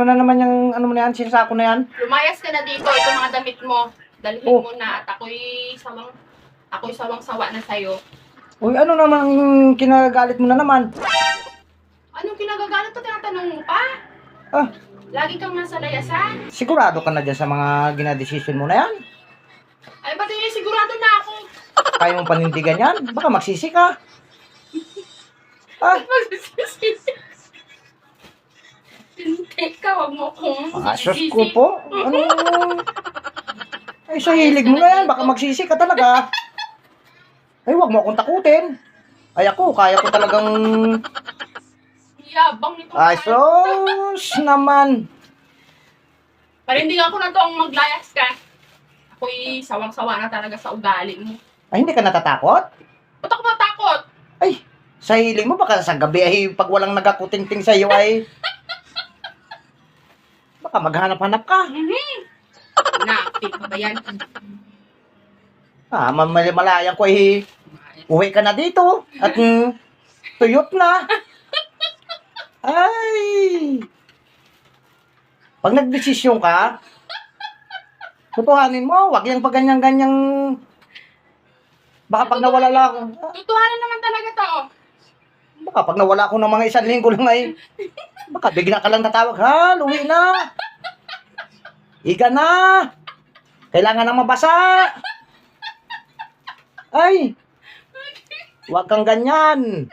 Ano na naman yung ano mo na yan, sinsako na yan? Lumayas ka na dito, ito mga damit mo. Dalhin Oh. mo na at ako'y sawang-sawa na sa'yo. Uy, ano naman ang kinagalit mo na naman? Anong kinagagalit to? Tinatanong mo pa? Ah, Lagi kang nasa layasan? sigurado ka na dyan sa mga ginadesisyon mo na yan? Ay, ba't sigurado na ako? Kaya mong panindigan yan? Baka magsisi ka. Ah, Magsisisi. Hindi ka, wag mo akong asos ko po. Ano? Ay, sa hilig mo na yan. Baka magsisi ka talaga. Ay, wag mo akong takutin. Ay, ako, kaya ko talagang... Yabang nito. Ay, sos naman. Parindigan ko na to ang maglayas ka. Ako'y sawang-sawa na talaga sa ugali mo. Ay, hindi ka natatakot? Ba't ako matakot? Ay, sa hilig mo, baka sa gabi ay pag walang nagakuting-ting sa'yo ay... Baka maghanap-hanap ka. Na-active pa ba yan? Ah, malayan ko eh. Uwi ka na dito. At tuyot na. Ay. Pag nagdesisyon ka, tutuhanin mo. Wag yung pag ganyan-ganyang... Baka pag nawala lang... Tutuhanan naman talaga to. Baka pag nawala ko ng mga 1 linggo lang ay... Baka bigla ka lang tatawag. Ha, uwi na. Iga na. Kailangan nang mabasa. Ay. Huwag kang ganyan.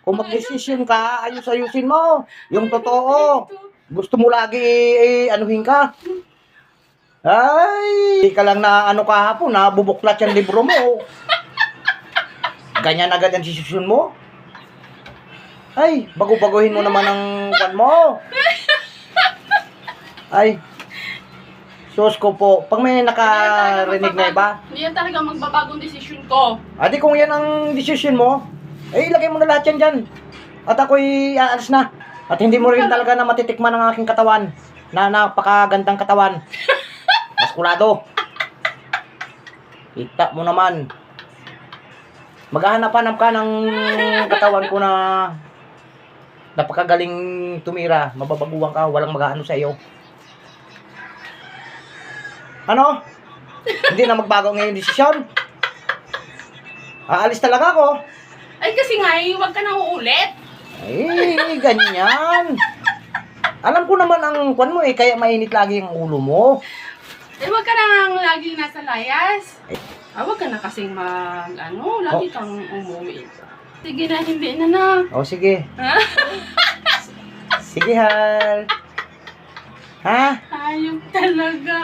Kung mag-desisyon ka, ayusin mo. Yung totoo. Gusto mo lagi anuhin ka. Ay. Di ka lang na ano kahapon na bubuklat yung libro mo. Ganyan agad ang desisyon mo. Ay, bago-baguhin mo naman ang kwan mo. Ay, sus ko po. Pag may nakarinig na iba, Hindi yan talaga magbabagong desisyon ko. adi kung yan ang desisyon mo, eh ilagay mo na lahat yan dyan. At ako'y aalis na. At hindi mo rin talaga na matitikman ang aking katawan. Na napakagandang katawan. Maskulado. Kita mo naman. Maghahanap-hanap ka ng katawan ko na napakagaling tumira. Mababaguhan ka. Walang mag-aano sa iyo. Ano? Hindi na magbago ngayon desisyon? Aalis talaga ako. Ay kasi nga, huwag ka na uulit. Ay, ganyan. Alam ko naman ang kwan mo eh, kaya mainit lagi ang ulo mo. Eh, huwag ka na nga laging nasa layas. Huwag ka na kasing lagi kang umuwi. Sige na, hindi na. O sige. Ha? Sige, Hal. Ha? Ayok talaga.